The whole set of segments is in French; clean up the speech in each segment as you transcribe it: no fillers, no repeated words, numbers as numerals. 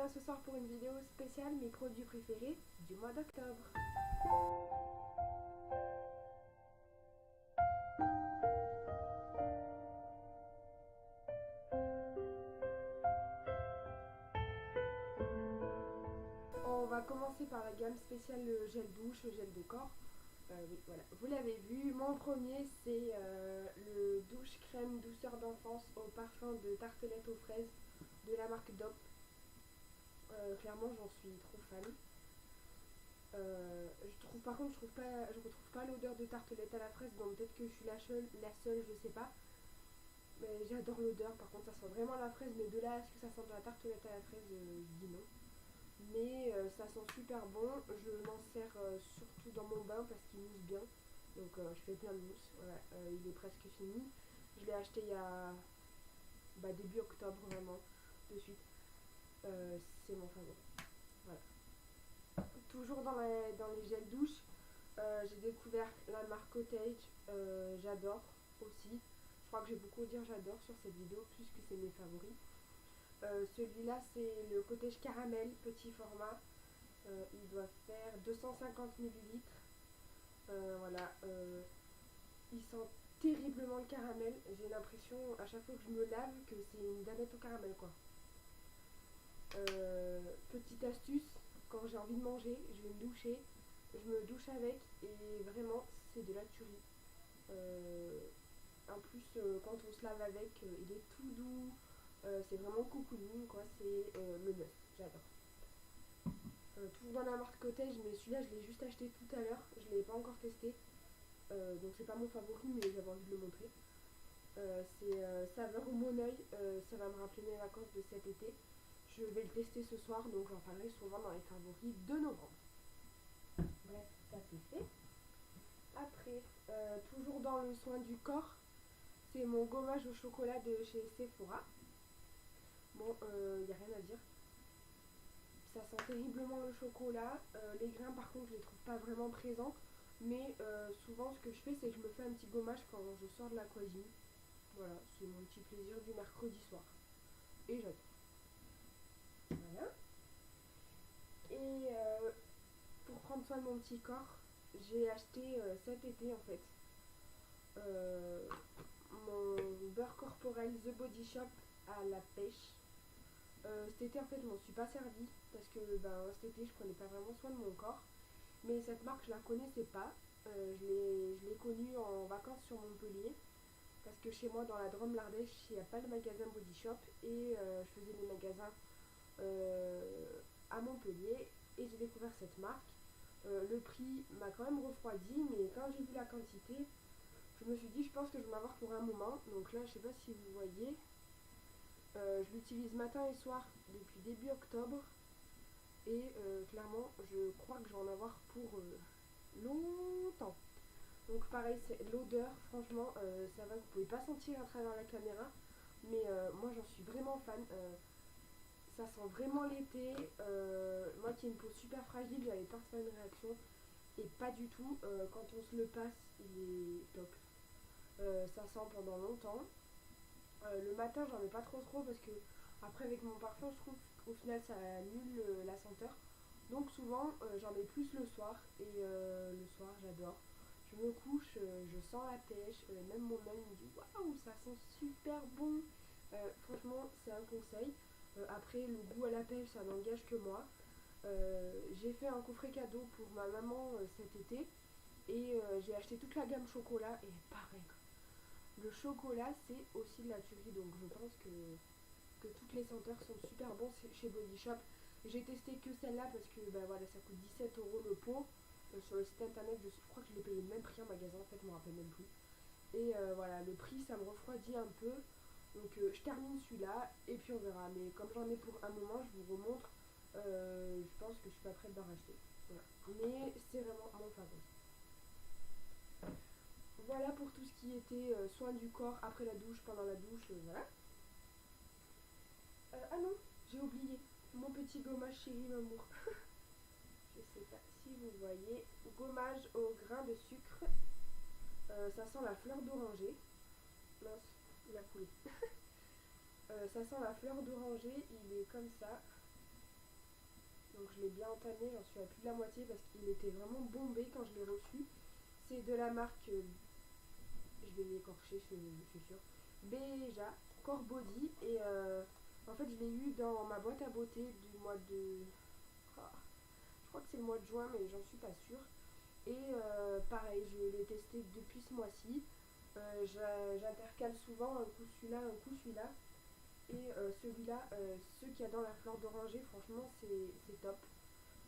reviens ce soir pour une vidéo spéciale mes produits préférés du mois d'octobre. On va commencer par la gamme spéciale gel douche, gel de corps. Oui, voilà. Vous l'avez vu, mon premier c'est le douche crème douceur d'enfance au parfum de tartelette aux fraises de la marque Dop. Clairement j'en suis trop fan. Par contre je retrouve pas l'odeur de tartelette à la fraise, donc peut-être que je suis la seule, je sais pas. Mais j'adore l'odeur, par contre ça sent vraiment la fraise, mais de là à ce que ça sente de la tartelette à la fraise, je dis non. Mais ça sent super bon, je m'en sers surtout dans mon bain parce qu'il mousse bien. Donc je fais plein de mousse, voilà, il est presque fini. Je l'ai acheté il y a début octobre vraiment, de suite. C'est mon favori. Voilà. Toujours dans les gels douche, j'ai découvert la marque Cottage, j'adore aussi. Je crois que j'ai beaucoup à dire j'adore sur cette vidéo puisque c'est mes favoris. Celui-là c'est le Cottage Caramel, petit format. Il doit faire 250 ml. Voilà, il sent terriblement le caramel. J'ai l'impression à chaque fois que je me lave que c'est une danette au caramel quoi. Petite astuce, quand j'ai envie de manger, je vais me doucher, je me douche avec et vraiment c'est de la tuerie. En plus quand on se lave avec, il est tout doux, c'est vraiment cocooning quoi, c'est le must, j'adore. Toujours dans la marque Cottage, mais celui-là je l'ai juste acheté tout à l'heure, je ne l'ai pas encore testé, donc c'est pas mon favori mais j'avais envie de le montrer. C'est saveur au Moneuil, ça va me rappeler mes vacances de cet été. Je vais le tester ce soir, donc j'en parlerai souvent dans les favoris de novembre. Bref, ça c'est fait. Après, toujours dans le soin du corps, c'est mon gommage au chocolat de chez Sephora. Bon, il n'y a rien à dire. Ça sent terriblement le chocolat. Les grains par contre je les trouve pas vraiment présents. Mais souvent ce que je fais c'est que je me fais un petit gommage quand je sors de la cuisine. Voilà, c'est mon petit plaisir du mercredi soir. Et j'adore. Voilà. Et pour prendre soin de mon petit corps, j'ai acheté cet été en fait mon beurre corporel The Body Shop à la pêche. Cet été en fait je m'en suis pas servi parce que cet été je prenais pas vraiment soin de mon corps. Mais cette marque je la connaissais pas. Je l'ai connue en vacances sur Montpellier. Parce que chez moi dans la Drôme l'Ardèche il n'y a pas de magasin Body Shop. Et je faisais des magasins à Montpellier. Et j'ai découvert cette marque. Le prix m'a quand même refroidi. Mais quand j'ai vu la quantité, je me suis dit je pense que je vais m'avoir pour un moment. Donc là je sais pas si vous voyez. Je l'utilise matin et soir depuis début octobre. Et clairement je crois que je vais en avoir pour longtemps. Donc pareil, c'est l'odeur, franchement ça va, vous pouvez pas sentir à travers la caméra, mais moi j'en suis vraiment fan. Ça sent vraiment l'été. Moi qui ai une peau super fragile, j'avais peur de faire une réaction et pas du tout. Quand on se le passe, il est top. Ça sent pendant longtemps. Le matin j'en ai pas trop parce que après avec mon parfum je trouve qu'au final ça annule la senteur. Donc souvent j'en mets plus le soir et le soir j'adore. Je me couche, je sens la pêche, même mon œil me dit waouh ça sent super bon. Franchement c'est un conseil. Après le goût à la pêche ça n'engage que moi. J'ai fait un coffret cadeau pour ma maman cet été et j'ai acheté toute la gamme chocolat et pareil. Le chocolat c'est aussi de la tuerie, donc je pense que toutes les senteurs sont super bonnes chez Body Shop. J'ai testé que celle-là parce que voilà, ça coûte 17 € le pot. Sur le site internet, je crois que je l'ai payé le même prix en magasin, en fait, je me rappelle même plus. Et voilà, le prix ça me refroidit un peu. Donc je termine celui-là et puis on verra. Mais comme j'en ai pour un moment, je vous remontre. Je pense que je suis pas prête d'en racheter. Voilà. Mais c'est vraiment mon favori. Voilà pour tout ce qui était soin du corps après la douche, pendant la douche, voilà. Ah non, j'ai oublié mon petit gommage chéri Mamour. Je sais pas si vous voyez. Gommage au grain de sucre. Ça sent la fleur d'oranger. Mince, il a coulé. Ça sent la fleur d'oranger, il est comme ça. Donc je l'ai bien entamé, j'en suis à plus de la moitié parce qu'il était vraiment bombé quand je l'ai reçu. C'est de la marque, je vais l'écorcher, je suis sûre, Beja Core Body. Et en fait, je l'ai eu dans ma boîte à beauté du mois de. Ah, je crois que c'est le mois de juin, mais j'en suis pas sûre. Et pareil, je l'ai testé depuis ce mois-ci. J'intercale souvent un coup celui-là, un coup celui-là. Et celui-là, ce qu'il y a dans la fleur d'oranger, franchement, c'est top.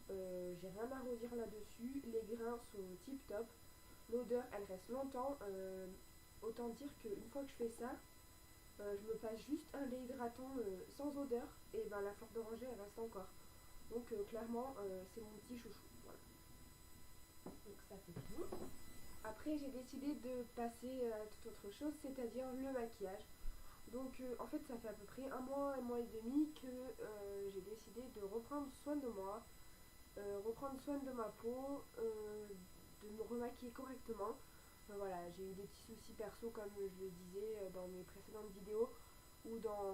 J'ai rien à redire là-dessus. Les grains sont tip top. L'odeur, elle reste longtemps. Autant dire qu'une fois que je fais ça, je me passe juste un lait hydratant sans odeur. Et ben la fleur d'oranger, elle reste encore. Donc clairement, c'est mon petit chouchou. Voilà. Donc ça c'est tout. Après, j'ai décidé de passer à toute autre chose, c'est-à-dire le maquillage. Donc en fait, ça fait à peu près un mois et demi que j'ai décidé de reprendre soin de moi, reprendre soin de ma peau, de me remaquiller correctement. Voilà, j'ai eu des petits soucis perso comme je le disais dans mes précédentes vidéos ou dans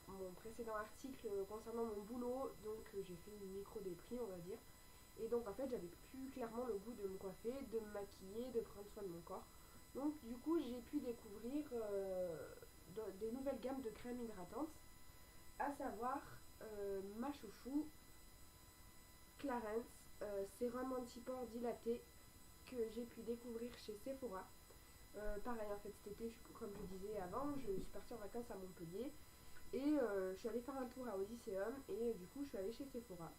mon précédent article concernant mon boulot. Donc j'ai fait une micro-déprime, on va dire. Et donc en fait, j'avais plus clairement le goût de me coiffer, de me maquiller, de prendre soin de mon corps. Donc du coup, j'ai pu découvrir des nouvelles gammes de crèmes hydratantes, à savoir ma chouchou Clarins sérum anti-pores dilaté que j'ai pu découvrir chez Sephora. Pareil, en fait, cet été, comme je disais avant, je suis partie en vacances à Montpellier et je suis allée faire un tour à Odysseum et du coup, je suis allée chez Sephora.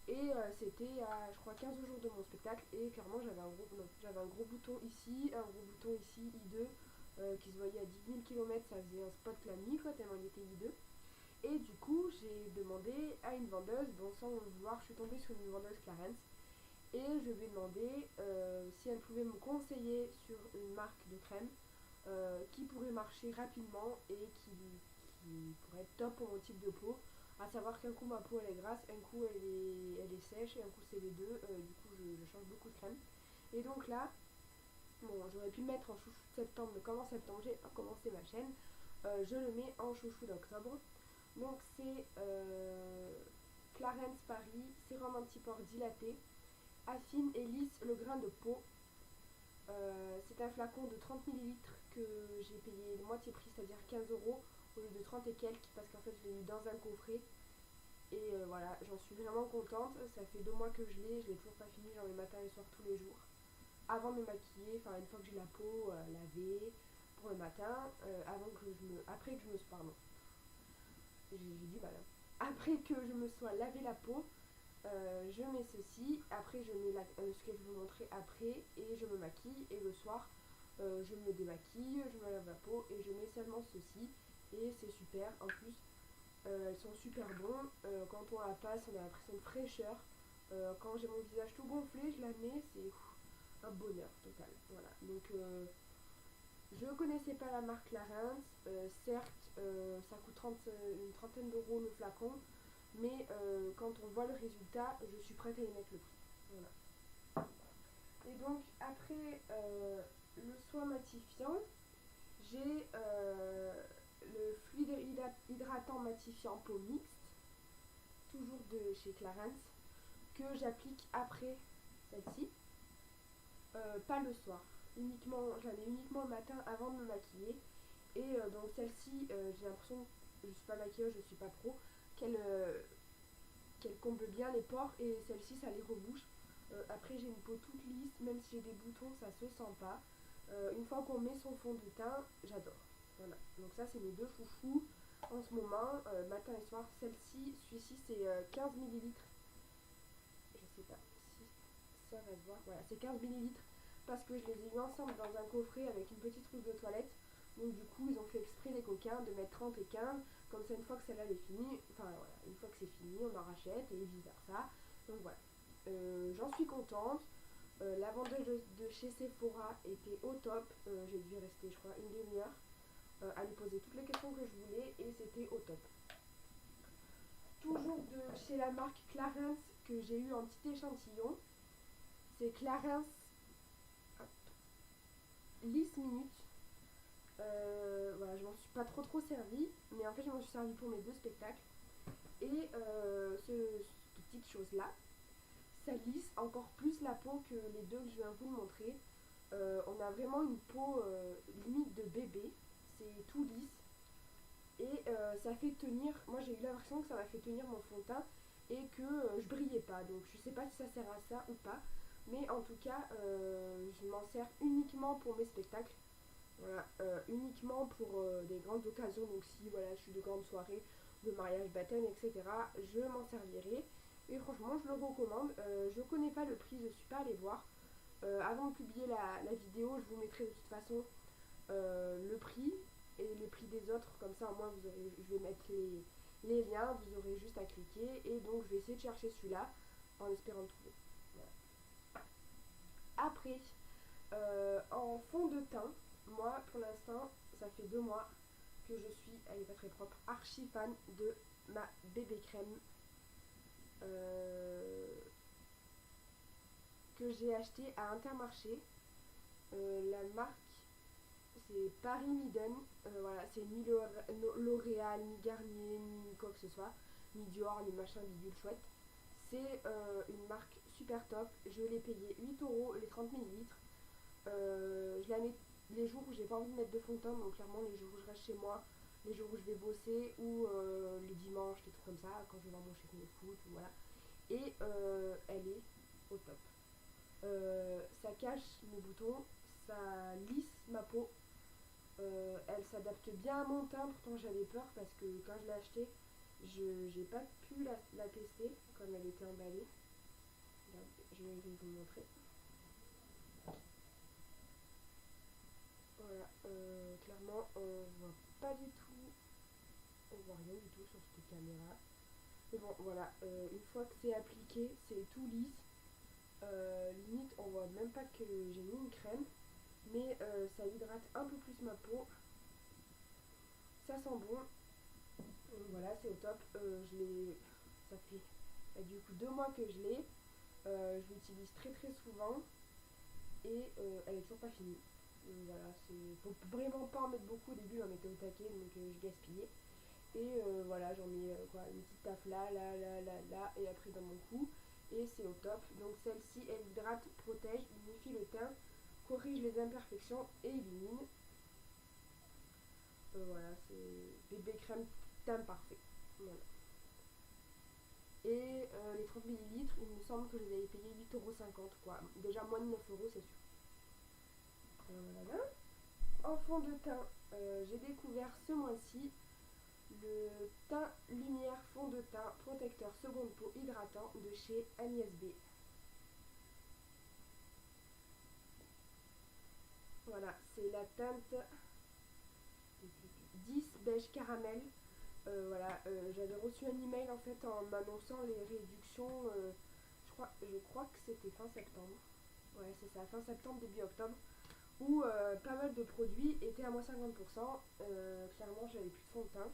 Et c'était à, je crois, 15 jours de mon spectacle et clairement, j'avais un gros bouton ici, un gros bouton ici, I2, qui se voyait à 10 000 km, ça faisait un spot la nuit, quoi, tellement il était I2. Et du coup, j'ai demandé à une vendeuse, bon, sans le vouloir, je suis tombée sur une vendeuse Clarence. Et je lui ai demandé si elle pouvait me conseiller sur une marque de crème qui pourrait marcher rapidement et qui pourrait être top pour mon type de peau. À savoir qu'un coup ma peau elle est grasse, un coup elle est sèche et un coup c'est les deux. Du coup je change beaucoup de crème. Et donc là, bon, j'aurais pu le mettre en chouchou de septembre, mais comme en septembre j'ai commencé ma chaîne, je le mets en chouchou d'octobre. Donc c'est Clarence Paris, sérum anti-pores dilaté, affine et lisse le grain de peau. C'est un flacon de 30 millilitres que j'ai payé le moitié prix, c'est-à-dire 15 € au lieu de 30 et quelques, parce qu'en fait je l'ai eu dans un coffret. Et voilà, j'en suis vraiment contente. Ça fait 2 mois que je l'ai toujours pas fini, j'en mets matin et soir tous les jours. Avant de me maquiller, enfin une fois que j'ai la peau lavée pour le matin, après que je me pardon, j'ai du mal. Après que je me sois lavé la peau, je mets ceci, après je mets ce que je vais vous montrer après et je me maquille et le soir je me démaquille, je me lave la peau et je mets seulement ceci et c'est super. En plus elles sont super bonnes, quand on la passe on a l'impression de fraîcheur. Quand j'ai mon visage tout gonflé je la mets, c'est un bonheur total. Voilà, donc je connaissais pas la marque Clarins, certes ça coûte une trentaine d'euros le flacon, mais quand on voit le résultat, je suis prête à y mettre le prix. Voilà. Et donc après le soin matifiant, j'ai le fluide hydratant matifiant peau mixte, toujours de chez Clarins, que j'applique après celle-ci, pas le soir. Je la mets uniquement le matin avant de me maquiller. Et donc celle-ci, j'ai l'impression, je suis pas maquilleuse, je suis pas pro, qu'elle comble bien les pores et celle-ci ça les rebouche. Après j'ai une peau toute lisse, même si j'ai des boutons ça se sent pas. Une fois qu'on met son fond de teint, j'adore. Voilà, donc ça c'est mes deux chouchous en ce moment, matin et soir. Celui-ci c'est 15 millilitres. Je sais pas si ça va se voir. Voilà, c'est 15 millilitres parce que je les ai mis ensemble dans un coffret avec une petite trousse de toilette. Donc du coup ils ont fait exprès les coquins de mettre 30 et 15. Comme ça une fois que celle-là est finie, enfin voilà, une fois que c'est fini on en rachète et vice versa. Donc voilà, j'en suis contente. La vendeuse de chez Sephora était au top. J'ai dû rester je crois une demi-heure à lui poser toutes les questions que je voulais et c'était au top. Toujours de chez la marque Clarins que j'ai eu en petit échantillon. C'est Clarins Lisse Minute. Voilà, je m'en suis pas trop servie, mais en fait je m'en suis servie pour mes deux spectacles. Et petites choses là. Ça lisse encore plus la peau que les deux que je viens de vous montrer. On a vraiment une peau limite de bébé, c'est tout lisse. Et ça fait tenir, moi j'ai eu l'impression que ça m'a fait tenir mon fond de teint et que je brillais pas. Donc je sais pas si ça sert à ça ou pas. Mais en tout cas, je m'en sers uniquement pour mes spectacles. Voilà, uniquement pour des grandes occasions. Donc si voilà, je suis de grandes soirées, de mariage, baptême, etc., je m'en servirai. Et franchement, je le recommande. Je connais pas le prix, je suis pas allée voir. Avant de publier la vidéo, je vous mettrai de toute façon le prix et les prix des autres. Comme ça, au moins, vous aurez, je vais mettre les liens. Vous aurez juste à cliquer. Et donc, je vais essayer de chercher celui-là en espérant le trouver. Voilà. Après, en fond de teint, moi, pour l'instant, ça fait 2 mois que je suis, elle est pas très propre, archi fan de ma bébé crème que j'ai acheté à Intermarché. La marque, c'est Paris Miden. Voilà, c'est ni L'Oréal, ni Garnier, ni quoi que ce soit, ni Dior, ni machin bidule chouette. C'est une marque super top. Je l'ai payé 8 euros les 30 millilitres. Je la mets les jours où j'ai pas envie de mettre de fond de teint, donc clairement les jours où je reste chez moi, les jours où je vais bosser ou les dimanches, des trucs comme ça, quand je vais voir mon chéri de foot, voilà. Et elle est au top. Ça cache mes boutons, ça lisse ma peau, elle s'adapte bien à mon teint. Pourtant j'avais peur parce que quand je l'ai achetée, j'ai pas pu la tester comme elle était emballée. Je vais vous montrer. Voilà, clairement on voit pas du tout, on voit rien du tout sur cette caméra. Mais bon voilà, une fois que c'est appliqué, c'est tout lisse. Limite on voit même pas que j'ai mis une crème, mais ça hydrate un peu plus ma peau. Ça sent bon. Donc voilà, c'est au top. Ça fait du coup 2 mois que je l'ai. Je l'utilise très très souvent et elle est toujours pas finie. Donc voilà, faut vraiment pas en mettre beaucoup. Au début j'en mettais au taquet, donc je gaspillais. Et voilà, j'en mets une petite taffe là, là, et après dans mon cou. Et c'est au top. Donc celle-ci, elle hydrate, protège, unifie le teint, corrige les imperfections et illumine. Voilà, c'est bébé crème teint parfait. Voilà. Et les 30 millilitres, il me semble que je les avais payés 8,50 € quoi. Déjà moins de 9 € c'est sûr. Voilà. En fond de teint, j'ai découvert ce mois-ci le teint lumière fond de teint protecteur seconde peau hydratant de chez Agnès B. Voilà, c'est la teinte 10 beige caramel. Voilà, j'avais reçu un email en fait en m'annonçant les réductions. Je crois que c'était fin septembre. Ouais, c'est ça, fin septembre, début octobre. Où pas mal de produits étaient à moins 50%. Clairement, j'avais plus de fond de teint.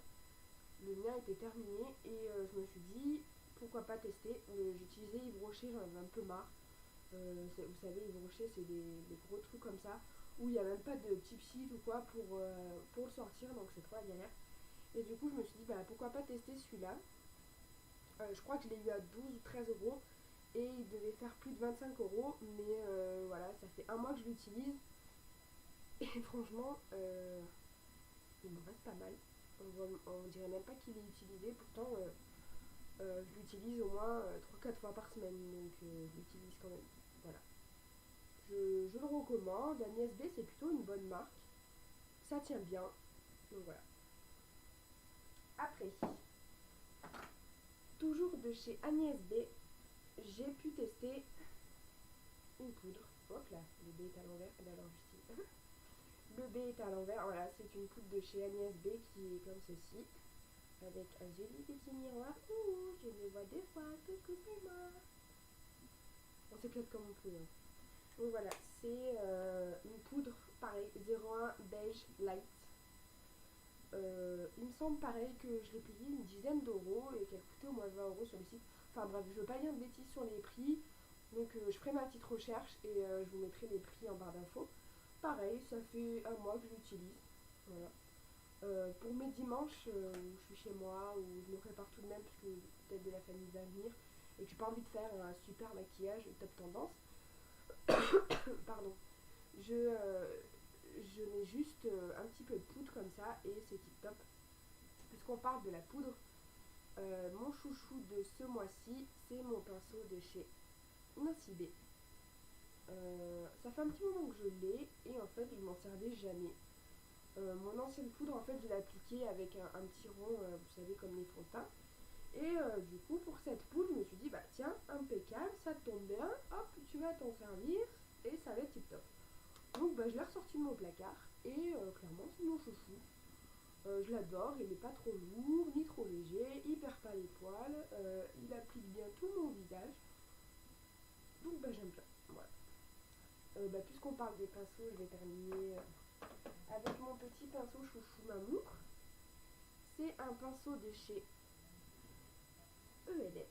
Le mien était terminé et je me suis dit pourquoi pas tester. J'utilisais Yves Rocher, j'en avais un peu marre. Vous savez, Yves Rocher, c'est des gros trucs comme ça où il n'y a même pas de type sheet ou quoi pour le sortir, donc c'est trop la galère. Et du coup, je me suis dit bah, pourquoi pas tester celui-là. Je crois que je l'ai eu à 12 ou 13 € et il devait faire plus de 25 €, mais voilà, ça fait un mois que je l'utilise et franchement, il me reste pas mal. On dirait même pas qu'il est utilisé, pourtant je l'utilise au moins 3-4 fois par semaine, donc je l'utilise quand même. Voilà. Je le recommande. Agnès B, c'est plutôt une bonne marque. Ça tient bien. Donc voilà. Après, toujours de chez Agnès B, j'ai pu tester une poudre. Hop là, le B est à l'envers. Alors juste le B est à l'envers. Voilà, c'est une poudre de chez Agnès B qui est comme ceci. Avec un joli petit miroir. Ouh, je me vois deux fois. Coucou, c'est moi. On s'éclate comme on peut. Hein. Donc voilà, c'est une poudre, pareil, 01 beige light. Il me semble pareil que je l'ai payé une dizaine d'euros et qu'elle coûtait au moins 20 € sur le site. Enfin bref, je veux pas dire de bêtises sur les prix. Donc je ferai ma petite recherche et je vous mettrai les prix en barre d'infos. Pareil, ça fait un mois que je l'utilise. Voilà. Pour mes dimanches où je suis chez moi, où je me prépare tout de même parce que peut-être de la famille va venir, et que j'ai pas envie de faire un super maquillage top tendance, pardon, je mets juste un petit peu de poudre comme ça et c'est tip top. Puisqu'on parle de la poudre, mon chouchou de ce mois-ci, c'est mon pinceau de chez Nocibé. Ça fait un petit moment que je l'ai et en fait je m'en servais jamais. Mon ancienne poudre, en fait, je l'ai appliquée avec un petit rond, vous savez, comme les fonds de teint. Et du coup, pour cette poudre, je me suis dit, bah tiens, impeccable, ça tombe bien, hop, tu vas t'en servir et ça va être tip top. Donc, bah, je l'ai ressorti de mon placard et clairement, c'est mon chouchou. Je l'adore, il n'est pas trop lourd, ni trop léger, il perd pas les poils, il applique bien tout mon visage. Donc, bah, j'aime bien. Voilà. Puisqu'on parle des pinceaux, je vais terminer avec mon petit pinceau chouchou Mamour. C'est un pinceau de chez ELF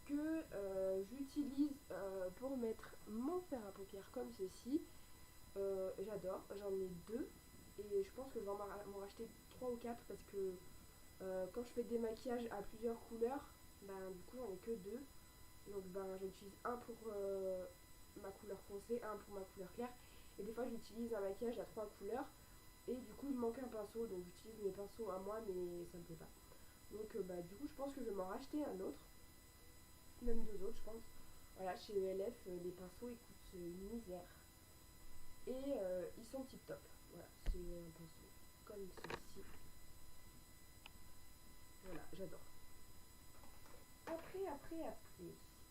que j'utilise pour mettre mon fer à paupières comme ceci. J'adore, j'en ai deux et je pense que je vais m'en racheter 3 ou 4 parce que quand je fais des maquillages à plusieurs couleurs, du coup j'en ai que deux. Donc j'utilise un pour ma couleur foncée, un pour ma couleur claire. Et des fois j'utilise un maquillage à 3 couleurs. Et du coup il me manque un pinceau, donc j'utilise mes pinceaux à moi mais ça me plaît pas. Donc du coup je pense que je vais m'en racheter un autre. Même deux autres je pense. Voilà, chez ELF les pinceaux ils coûtent une misère. Et ils sont tip top. Voilà, c'est un pinceau comme ceci. Voilà, j'adore. Après.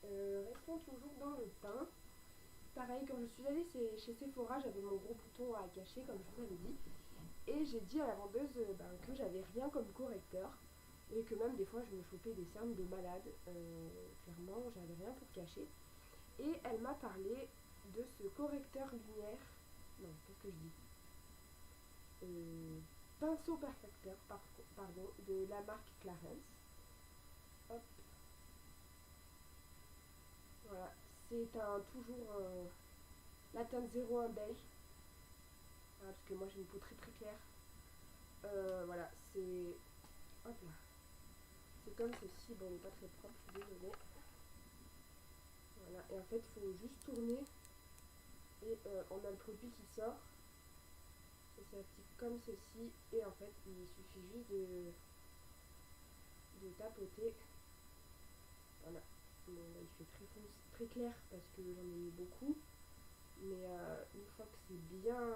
Restons toujours dans le teint. Pareil, quand je suis allée chez Sephora, j'avais mon gros bouton à cacher, comme je vous avais dit. Et j'ai dit à la vendeuse que j'avais rien comme correcteur. Et que même des fois, je me chopais des cernes de malade. Clairement, j'avais rien pour cacher. Et elle m'a parlé de ce correcteur lumière. Non, qu'est-ce que je dis pinceau perfecteur, pardon, de la marque Clarins. Hop. Voilà, c'est toujours la teinte 01 beige, parce que moi j'ai une peau très très claire. Voilà, c'est... Hop là. C'est comme ceci, bon il n'est pas très propre, je suis désolée. Voilà, et en fait il faut juste tourner et on a le produit qui sort. Et ça s'applique comme ceci et en fait il suffit juste de tapoter. Voilà. Bon, là, il fait très clair parce que j'en ai mis beaucoup. Mais une fois que c'est bien...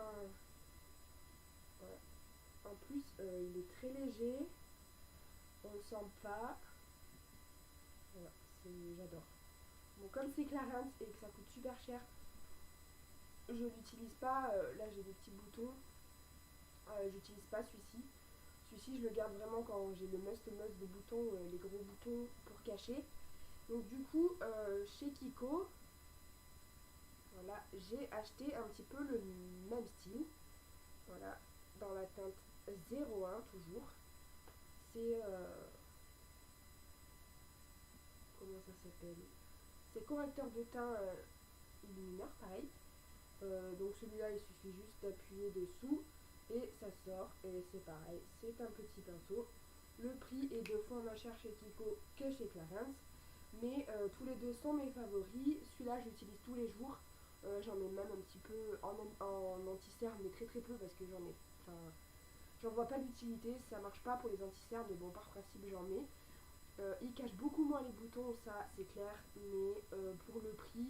Voilà. En plus, il est très léger. On le sent pas. Voilà, j'adore. Bon, comme c'est Clarins et que ça coûte super cher, je l'utilise pas. Là, j'ai des petits boutons. J'utilise pas celui-ci. Celui-ci, je le garde vraiment quand j'ai le must de boutons, les gros boutons pour cacher. Donc du coup, chez Kiko, voilà, j'ai acheté un petit peu le même style. Voilà, dans la teinte 01 toujours. C'est... comment ça s'appelle? C'est correcteur de teint illuminateur, pareil. Donc celui-là, il suffit juste d'appuyer dessous et ça sort. Et c'est pareil, c'est un petit pinceau. Le prix est 2 fois moins cher chez Kiko que chez Clarins. Mais tous les deux sont mes favoris. Celui-là, j'utilise tous les jours. J'en ai même un petit peu en anti-cerne, mais très très peu parce que j'en vois pas l'utilité. Ça marche pas pour les anti-cernes, mais bon, par principe, j'en mets. Il cache beaucoup moins les boutons, ça c'est clair, mais pour le prix,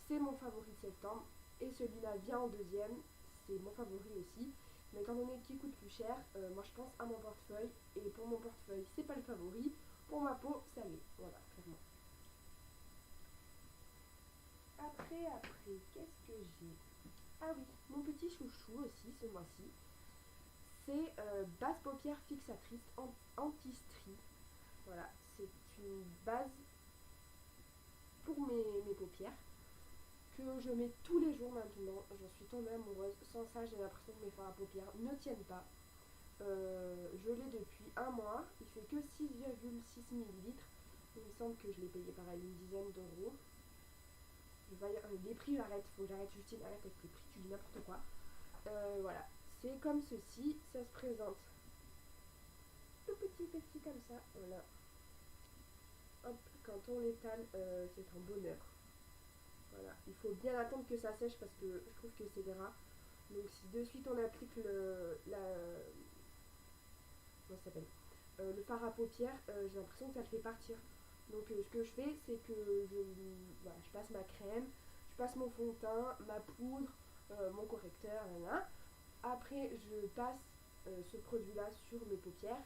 c'est mon favori de septembre. Et celui-là vient en deuxième, c'est mon favori aussi. Mais étant donné qu'il coûte plus cher, moi je pense à mon portefeuille. Et pour mon portefeuille, c'est pas le favori. Pour ma peau, ça l'est. Voilà, clairement. Après, qu'est-ce que j'ai? Ah oui, mon petit chouchou aussi ce mois-ci. C'est base paupière fixatrice anti-strie. Voilà, c'est une base pour mes paupières que je mets tous les jours maintenant. J'en suis tombée amoureuse. Sans ça, j'ai l'impression que mes fards à paupières ne tiennent pas. Je l'ai depuis un mois. Il fait que 6,6 ml. Il me semble que je l'ai payé pareil une dizaine d'euros. Les prix, faut que j'arrête Justine, arrête avec les prix, tu dis n'importe quoi. Voilà, c'est comme ceci, ça se présente tout petit comme ça, voilà. hop, quand on l'étale, c'est un bonheur. Voilà, il faut bien attendre que ça sèche parce que je trouve que c'est gras. Donc si de suite on applique comment ça s'appelle, le fard à paupières, j'ai l'impression que ça le fait partir. Donc ce que je fais, c'est que voilà, je passe ma crème, je passe mon fond de teint, ma poudre, mon correcteur, là. Après, je passe ce produit-là sur mes paupières.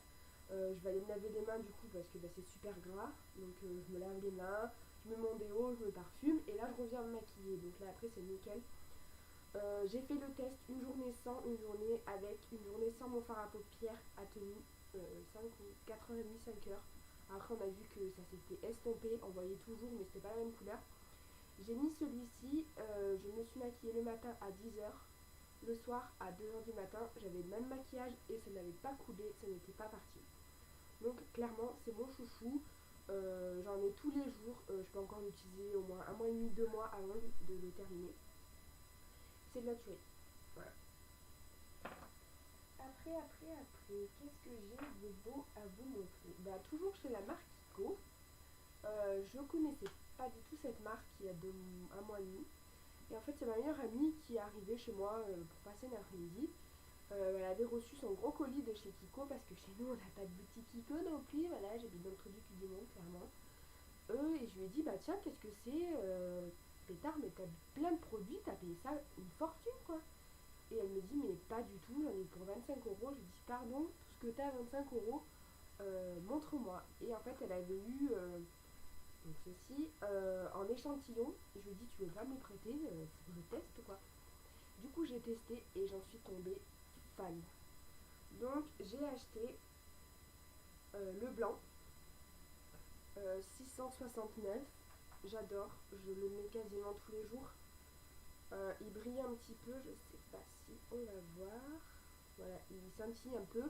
Je vais aller me laver les mains du coup parce que bah, c'est super gras. Donc je me lave les mains, je mets mon déo, je me parfume et là je reviens me maquiller. Donc là après c'est nickel. J'ai fait le test une journée sans, une journée avec, une journée sans mon fard à paupières a tenu 5 ou 4h30, 5h. Après on a vu que ça s'était estompé, on voyait toujours mais c'était pas la même couleur. J'ai mis celui-ci, je me suis maquillée le matin à 10h. Le soir à 2h du matin, j'avais le même maquillage et ça n'avait pas coulé, ça n'était pas parti. Donc clairement c'est mon chouchou. J'en ai tous les jours, je peux encore l'utiliser au moins un mois et demi, 2 mois avant de le terminer. C'est de la tuerie. Voilà. Après, qu'est-ce que j'ai de beau à vous montrer? Bah toujours chez la marque Kiko. Je connaissais pas du tout cette marque il y a un mois et demi. Et en fait c'est ma meilleure amie qui est arrivée chez moi pour passer l'après-midi. Elle avait reçu son gros colis de chez Kiko parce que chez nous on n'a pas de boutique Kiko non plus. Voilà, j'habite dans le truc du monde clairement. Et je lui ai dit bah tiens qu'est-ce que c'est pétard, mais t'as plein de produits, t'as payé ça une fortune quoi. Et elle me dit mais pas du tout, j'en ai pour 25 euros. Je lui dis pardon, tout ce que t'as à 25 euros, montre-moi. Et en fait elle avait eu donc ceci en échantillon. Je lui ai dit tu veux pas me le prêter, faut que je teste quoi. Du coup j'ai testé et j'en suis tombée fan. Donc j'ai acheté le blanc 669. J'adore, je le mets quasiment tous les jours. Il brille un petit peu, je sais pas si on va voir. Voilà, il scintille un peu.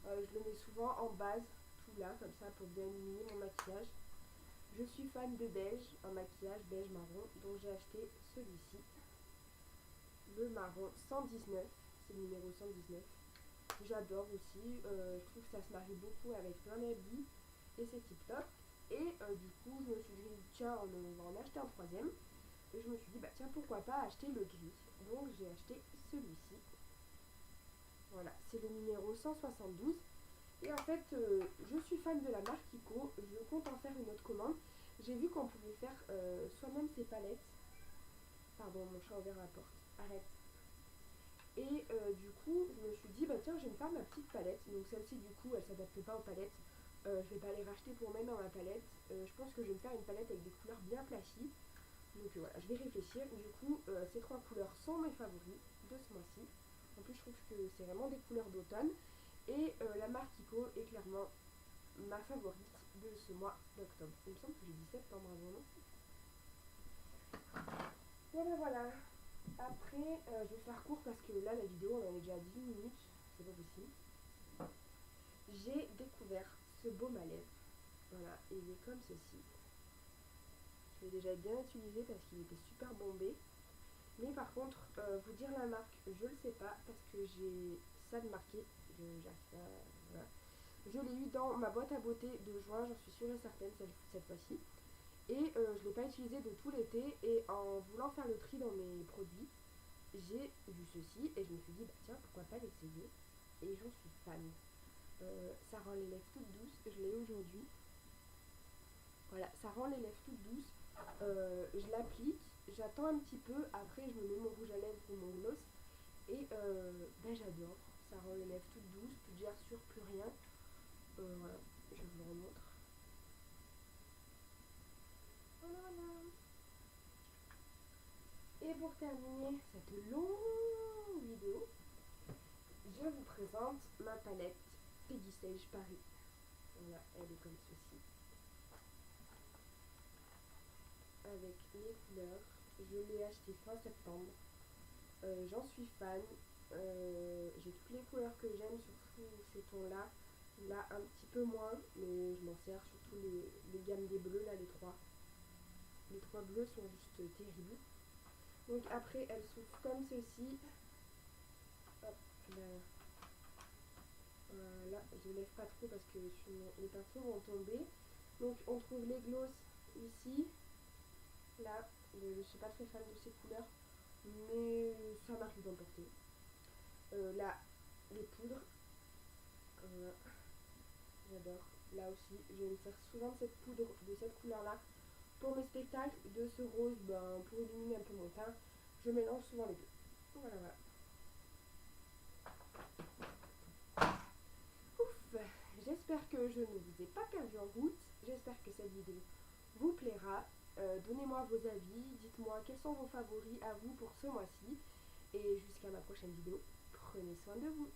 Je le mets souvent en base, tout là, comme ça, pour bien illuminer mon maquillage. Je suis fan de beige, un maquillage beige marron, donc j'ai acheté celui-ci. Le marron 119, c'est le numéro 119. J'adore aussi, je trouve que ça se marie beaucoup avec plein d'habits et c'est tip top. Et du coup, je me suis dit, tiens, on va en acheter un troisième. Et je me suis dit, bah tiens, pourquoi pas acheter le gris. Donc j'ai acheté celui-ci. Voilà, c'est le numéro 172. Et en fait, je suis fan de la marque Kiko. Je compte en faire une autre commande. J'ai vu qu'on pouvait faire soi-même ses palettes. Pardon, mon chat a ouvert la porte. Arrête. Et du coup, je me suis dit, bah tiens, je vais me faire ma petite palette. Donc celle-ci, du coup, elle s'adapte pas aux palettes. Je vais pas les racheter pour mettre dans ma palette. Je pense que je vais me faire une palette avec des couleurs bien flashy. Donc voilà, je vais réfléchir. Du coup, ces trois couleurs sont mes favoris de ce mois-ci. En plus, je trouve que c'est vraiment des couleurs d'automne. Et la marque Kiko est clairement ma favorite de ce mois d'octobre. Il me semble que j'ai dit septembre avant, non? Voilà, voilà. Après, je vais faire court parce que là, la vidéo, on en est déjà à 18 minutes. C'est pas possible. J'ai découvert ce baume à lèvres. Voilà, et il est comme ceci. Je l'ai déjà bien utilisé parce qu'il était super bombé. Mais par contre, vous dire la marque, je le sais pas parce que j'ai ça de marqué. Voilà. Je l'ai eu dans ma boîte à beauté de juin, j'en suis sûre et certaine cette fois-ci. Et je ne l'ai pas utilisé de tout l'été. Et en voulant faire le tri dans mes produits, j'ai vu ceci et je me suis dit, bah tiens, pourquoi pas l'essayer. Et j'en suis fan. Ça rend les lèvres toutes douces. Je l'ai aujourd'hui. Voilà, ça rend les lèvres toutes douces. Je l'applique, j'attends un petit peu, après je me mets mon rouge à lèvres ou mon gloss. Et ben j'adore. Ça rend les lèvres toutes douces, plus de gerçures, plus rien. Voilà, je vous le remontre. Voilà. Et pour terminer cette longue vidéo, je vous présente ma palette Peggy Stage Paris. Voilà, elle est comme ceci. Avec les couleurs. Je l'ai acheté fin septembre. J'en suis fan. J'ai toutes les couleurs que j'aime, surtout ces tons-là. Là, un petit peu moins, mais je m'en sers surtout les gammes des bleus, là, les trois. Les trois bleus sont juste terribles. Donc après, elles s'ouvrent comme ceci. Hop, là. Voilà, je ne lève pas trop parce que les pinceaux vont tomber. Donc on trouve les gloss ici, là, je suis pas très fan de ces couleurs, mais ça m'arrive d'en porter. Là, les poudres, j'adore. Là aussi, je vais me faire souvent de cette poudre de cette couleur-là. Pour mes spectacles, de ce rose, pour illuminer un peu mon teint, je mélange souvent les deux. Voilà, voilà. Ouf, j'espère que je ne vous ai pas perdu en route. J'espère que cette vidéo vous plaira. Donnez-moi vos avis, dites-moi quels sont vos favoris à vous pour ce mois-ci. Et jusqu'à ma prochaine vidéo, prenez soin de vous.